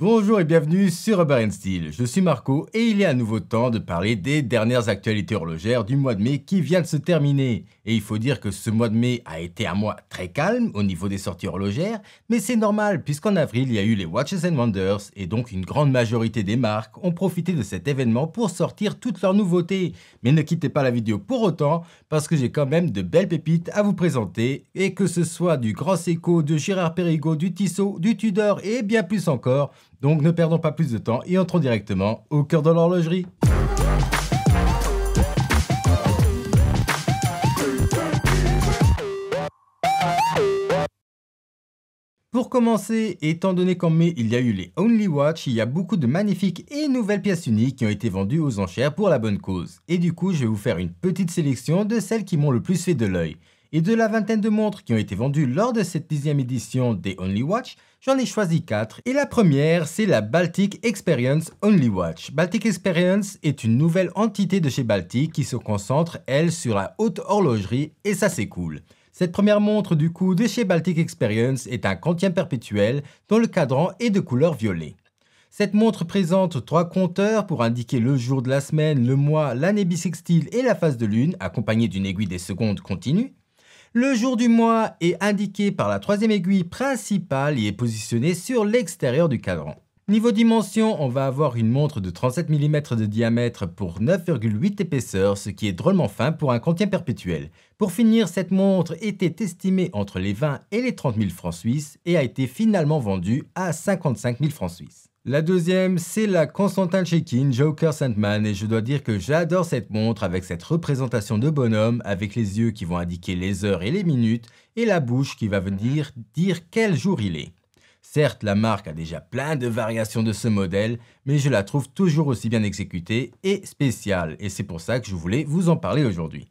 Bonjour et bienvenue sur Rubber & Steel, je suis Marco et il est à nouveau temps de parler des dernières actualités horlogères du mois de mai qui vient de se terminer. Et il faut dire que ce mois de mai a été un mois très calme au niveau des sorties horlogères, mais c'est normal puisqu'en avril il y a eu les Watches & Wonders et donc une grande majorité des marques ont profité de cet événement pour sortir toutes leurs nouveautés. Mais ne quittez pas la vidéo pour autant parce que j'ai quand même de belles pépites à vous présenter et que ce soit du Grand Seiko, de Girard-Perregaux, du Tissot, du Tudor et bien plus encore. Donc ne perdons pas plus de temps et entrons directement au cœur de l'horlogerie. Pour commencer, étant donné qu'en mai il y a eu les Only Watch, il y a beaucoup de magnifiques et nouvelles pièces uniques qui ont été vendues aux enchères pour la bonne cause. Et du coup, je vais vous faire une petite sélection de celles qui m'ont le plus fait de l'œil. Et de la vingtaine de montres qui ont été vendues lors de cette 10e édition des Only Watch, j'en ai choisi 4. Et la première, c'est la Baltic Experience Only Watch. Baltic Experience est une nouvelle entité de chez Baltic qui se concentre, elle, sur la haute horlogerie et ça c'est cool. Cette première montre du coup de chez Baltic Experience est un quantième perpétuel dont le cadran est de couleur violet. Cette montre présente 3 compteurs pour indiquer le jour de la semaine, le mois, l'année bissextile et la phase de lune, accompagnée d'une aiguille des secondes continue. Le jour du mois est indiqué par la 3e aiguille principale et est positionné sur l'extérieur du cadran. Niveau dimension, on va avoir une montre de 37 mm de diamètre pour 9,8 épaisseur, ce qui est drôlement fin pour un quantième perpétuel. Pour finir, cette montre était estimée entre les 20 et les 30 000 francs suisses et a été finalement vendue à 55 000 francs suisses. La deuxième, c'est la Constantin Cecchine Joker Sandman et je dois dire que j'adore cette montre avec cette représentation de bonhomme avec les yeux qui vont indiquer les heures et les minutes et la bouche qui va venir dire quel jour il est. Certes, la marque a déjà plein de variations de ce modèle, mais je la trouve toujours aussi bien exécutée et spéciale et c'est pour ça que je voulais vous en parler aujourd'hui.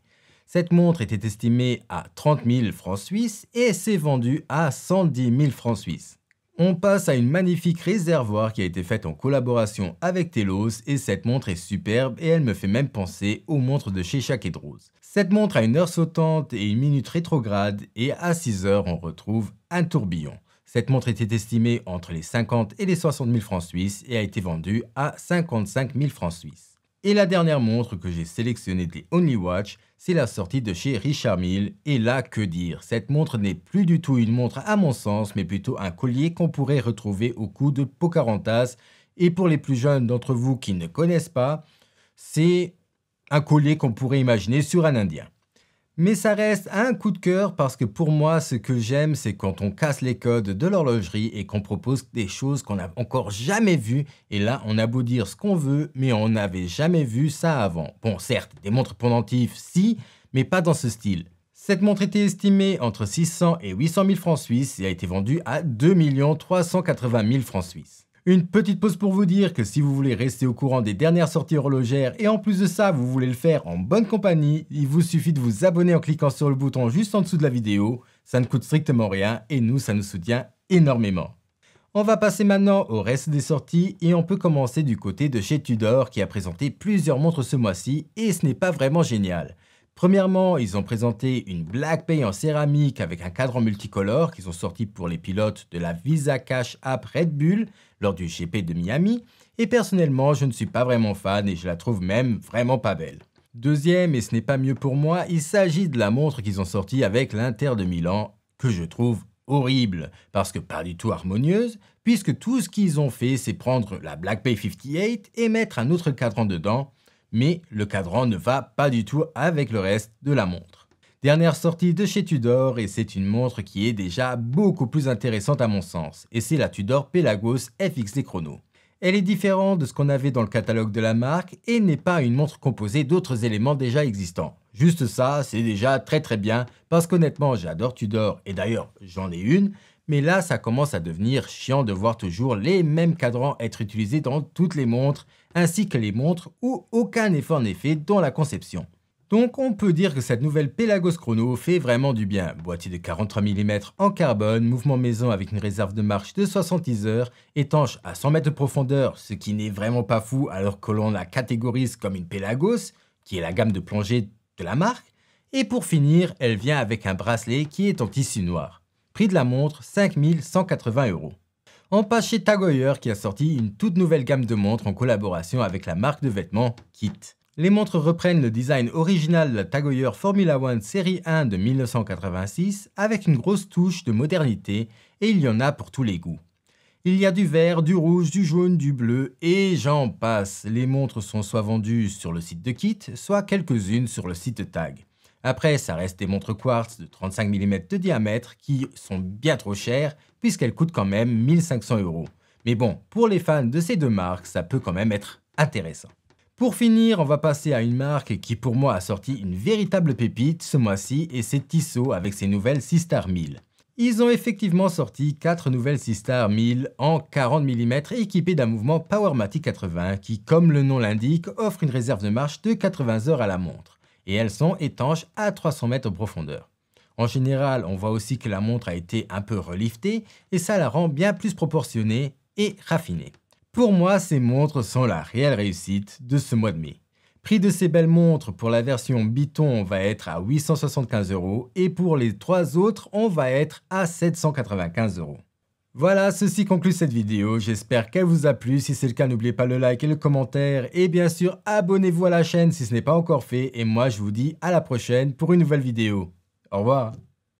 Cette montre était estimée à 30 000 francs suisses et s'est vendue à 110 000 francs suisses. On passe à une magnifique réservoir qui a été faite en collaboration avec Telos et cette montre est superbe et elle me fait même penser aux montres de chez Jacques & Rose. Cette montre a une heure sautante et une minute rétrograde et à 6 heures on retrouve un tourbillon. Cette montre était estimée entre les 50 et les 60 000 francs suisses et a été vendue à 55 000 francs suisses. Et la dernière montre que j'ai sélectionnée des Only Watch, c'est la sortie de chez Richard Mille. Et là, que dire, cette montre n'est plus du tout une montre à mon sens, mais plutôt un collier qu'on pourrait retrouver au cou de Pocahontas. Et pour les plus jeunes d'entre vous qui ne connaissent pas, c'est un collier qu'on pourrait imaginer sur un Indien. Mais ça reste un coup de cœur parce que pour moi, ce que j'aime, c'est quand on casse les codes de l'horlogerie et qu'on propose des choses qu'on n'a encore jamais vues. Et là, on a beau dire ce qu'on veut, mais on n'avait jamais vu ça avant. Bon, certes, des montres pendentives, si, mais pas dans ce style. Cette montre était estimée entre 600 et 800 000 francs suisses et a été vendue à 2 380 000 francs suisses. Une petite pause pour vous dire que si vous voulez rester au courant des dernières sorties horlogères et en plus de ça, vous voulez le faire en bonne compagnie, il vous suffit de vous abonner en cliquant sur le bouton juste en dessous de la vidéo. Ça ne coûte strictement rien et nous, ça nous soutient énormément. On va passer maintenant au reste des sorties et on peut commencer du côté de chez Tudor qui a présenté plusieurs montres ce mois-ci et ce n'est pas vraiment génial. Premièrement, ils ont présenté une Black Bay en céramique avec un cadran multicolore qu'ils ont sorti pour les pilotes de la Visa Cash App Red Bull lors du GP de Miami. Et personnellement, je ne suis pas vraiment fan et je la trouve même vraiment pas belle. Deuxième, et ce n'est pas mieux pour moi, il s'agit de la montre qu'ils ont sortie avec l'Inter de Milan que je trouve horrible parce que pas du tout harmonieuse puisque tout ce qu'ils ont fait c'est prendre la Black Bay 58 et mettre un autre cadran dedans. Mais le cadran ne va pas du tout avec le reste de la montre. Dernière sortie de chez Tudor et c'est une montre qui est déjà beaucoup plus intéressante à mon sens et c'est la Tudor Pelagos FXD Chrono. Elle est différente de ce qu'on avait dans le catalogue de la marque et n'est pas une montre composée d'autres éléments déjà existants. Juste ça, c'est déjà très bien parce qu'honnêtement j'adore Tudor et d'ailleurs j'en ai une, mais là ça commence à devenir chiant de voir toujours les mêmes cadrans être utilisés dans toutes les montres ainsi que les montres où aucun effort n'est fait dans la conception. Donc on peut dire que cette nouvelle Pelagos Chrono fait vraiment du bien. Boîtier de 43 mm en carbone, mouvement maison avec une réserve de marche de 70 heures, étanche à 100 mètres de profondeur, ce qui n'est vraiment pas fou alors que l'on la catégorise comme une Pelagos, qui est la gamme de plongée de la marque. Et pour finir, elle vient avec un bracelet qui est en tissu noir. Prix de la montre, 5 180 €. On passe chez TAG Heuer qui a sorti une toute nouvelle gamme de montres en collaboration avec la marque de vêtements Kit. Les montres reprennent le design original de la TAG Heuer Formula One série 1 de 1986 avec une grosse touche de modernité et il y en a pour tous les goûts. Il y a du vert, du rouge, du jaune, du bleu et j'en passe. Les montres sont soit vendues sur le site de Kit, soit quelques-unes sur le site de TAG. Après, ça reste des montres quartz de 35 mm de diamètre qui sont bien trop chères puisqu'elles coûtent quand même 1500 €. Mais bon, pour les fans de ces deux marques, ça peut quand même être intéressant. Pour finir, on va passer à une marque qui pour moi a sorti une véritable pépite ce mois-ci et c'est Tissot avec ses nouvelles Seastar 1000. Ils ont effectivement sorti 4 nouvelles Seastar 1000 en 40 mm équipées d'un mouvement Powermatic 80 qui, comme le nom l'indique, offre une réserve de marche de 80 heures à la montre. Et elles sont étanches à 300 mètres de profondeur. En général, on voit aussi que la montre a été un peu reliftée et ça la rend bien plus proportionnée et raffinée. Pour moi, ces montres sont la réelle réussite de ce mois de mai. Prix de ces belles montres pour la version Biton va être à 875 € et pour les 3 autres, on va être à 795 €. Voilà, ceci conclut cette vidéo, j'espère qu'elle vous a plu, si c'est le cas n'oubliez pas le like et le commentaire et bien sûr abonnez-vous à la chaîne si ce n'est pas encore fait et moi je vous dis à la prochaine pour une nouvelle vidéo. Au revoir.